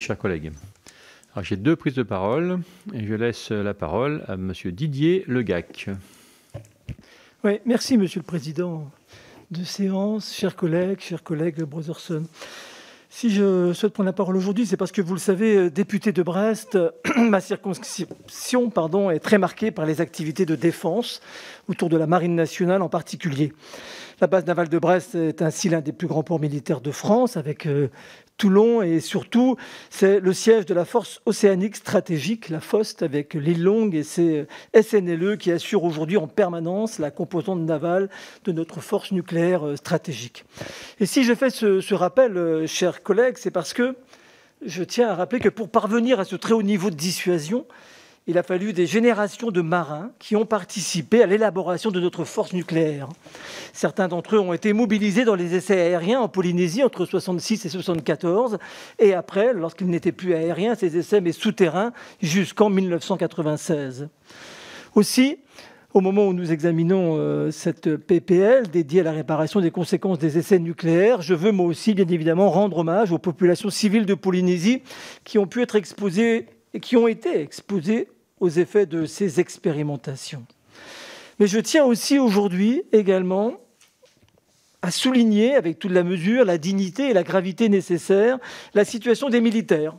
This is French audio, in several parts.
Chers collègues, alors j'ai deux prises de parole et je laisse la parole à Monsieur Didier Legac. Oui, merci Monsieur le Président de séance, chers collègues Brotherson. Si je souhaite prendre la parole aujourd'hui, c'est parce que vous le savez, député de Brest, ma circonscription est très marquée par les activités de défense autour de la Marine nationale en particulier. La base navale de Brest est ainsi l'un des plus grands ports militaires de France avec Toulon et surtout c'est le siège de la force océanique stratégique, la FOST, avec l'île Longue et ses SNLE qui assurent aujourd'hui en permanence la composante navale de notre force nucléaire stratégique. Et si je fais ce rappel, chers collègues, c'est parce que je tiens à rappeler que pour parvenir à ce très haut niveau de dissuasion, il a fallu des générations de marins qui ont participé à l'élaboration de notre force nucléaire. Certains d'entre eux ont été mobilisés dans les essais aériens en Polynésie entre 1966 et 1974, et après, lorsqu'ils n'étaient plus aériens, ces essais mais souterrains jusqu'en 1996. Aussi, au moment où nous examinons cette PPL dédiée à la réparation des conséquences des essais nucléaires, je veux moi aussi, bien évidemment, rendre hommage aux populations civiles de Polynésie qui ont pu être exposées et qui ont été exposées aux effets de ces expérimentations. Mais je tiens aussi aujourd'hui également à souligner avec toute la mesure, la dignité et la gravité nécessaires la situation des militaires,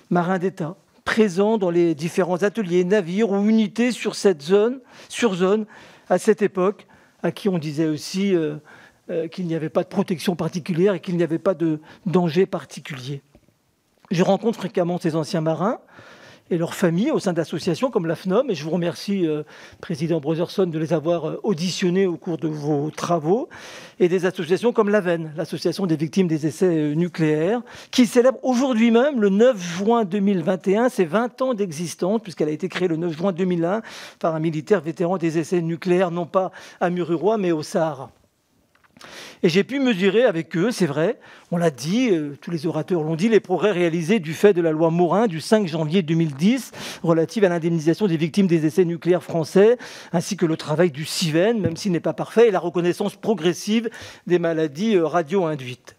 marins d'État, présents dans les différents ateliers, navires ou unités sur zone, à cette époque, à qui on disait aussi qu'il n'y avait pas de protection particulière et qu'il n'y avait pas de danger particulier. Je rencontre fréquemment ces anciens marins et leurs familles au sein d'associations comme la FNOM, et je vous remercie, Président Brotherson, de les avoir auditionnés au cours de vos travaux, et des associations comme l'AVEN, l'Association des victimes des essais nucléaires, qui célèbre aujourd'hui même, le 9 juin 2021, ses 20 ans d'existence, puisqu'elle a été créée le 9 juin 2001 par un militaire vétéran des essais nucléaires, non pas à Mururoa, mais au Sahara. Et j'ai pu mesurer avec eux, c'est vrai, on l'a dit, tous les orateurs l'ont dit, les progrès réalisés du fait de la loi Morin du 5 janvier 2010 relative à l'indemnisation des victimes des essais nucléaires français, ainsi que le travail du CIVEN, même s'il n'est pas parfait, et la reconnaissance progressive des maladies radio-induites.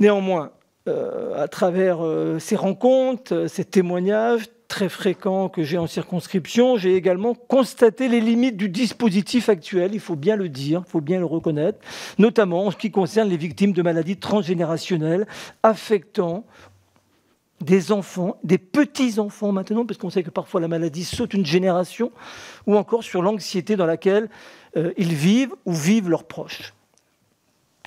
Néanmoins, à travers ces rencontres, ces témoignages très fréquents que j'ai en circonscription, j'ai également constaté les limites du dispositif actuel, il faut bien le dire, il faut bien le reconnaître, notamment en ce qui concerne les victimes de maladies transgénérationnelles affectant des enfants, des petits-enfants maintenant, parce qu'on sait que parfois la maladie saute une génération, ou encore sur l'anxiété dans laquelle ils vivent ou vivent leurs proches.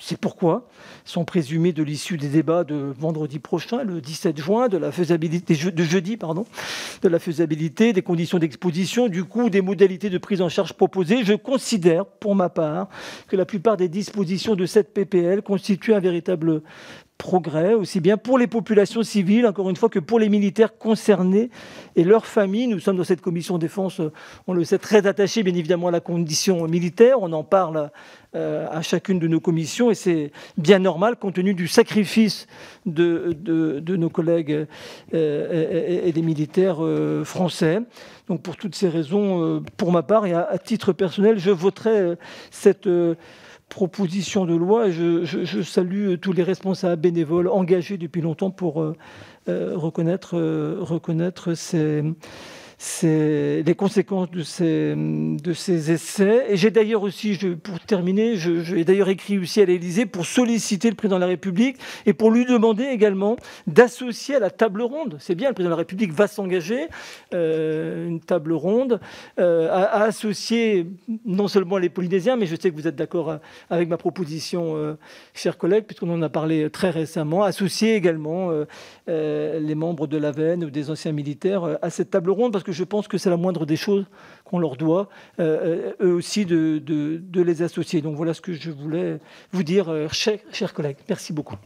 C'est pourquoi sont présumés de l'issue des débats de vendredi prochain, le 17 juin, de la faisabilité, de la faisabilité, des conditions d'exposition, du coût, des modalités de prise en charge proposées. Je considère, pour ma part, que la plupart des dispositions de cette PPL constituent un véritable progrès, aussi bien pour les populations civiles, encore une fois, que pour les militaires concernés et leurs familles. Nous sommes dans cette commission défense, on le sait, très attachés bien évidemment à la condition militaire. On en parle à chacune de nos commissions et c'est bien normal compte tenu du sacrifice de nos collègues et des militaires français. Donc pour toutes ces raisons, pour ma part et à titre personnel, je voterai cette proposition de loi. Et je salue tous les responsables bénévoles engagés depuis longtemps pour reconnaître les conséquences de ces essais. Et j'ai d'ailleurs aussi, pour terminer, j'ai d'ailleurs écrit aussi à l'Élysée pour solliciter le président de la République et pour lui demander également d'associer à la table ronde. C'est bien, le président de la République va s'engager, une table ronde, à associer non seulement les Polynésiens, mais je sais que vous êtes d'accord avec ma proposition, chers collègues, puisqu'on en a parlé très récemment, associer également les membres de l'AVEN ou des anciens militaires à cette table ronde, parce que je pense que c'est la moindre des choses qu'on leur doit, eux aussi, de les associer. Donc voilà ce que je voulais vous dire, chers collègues. Merci beaucoup.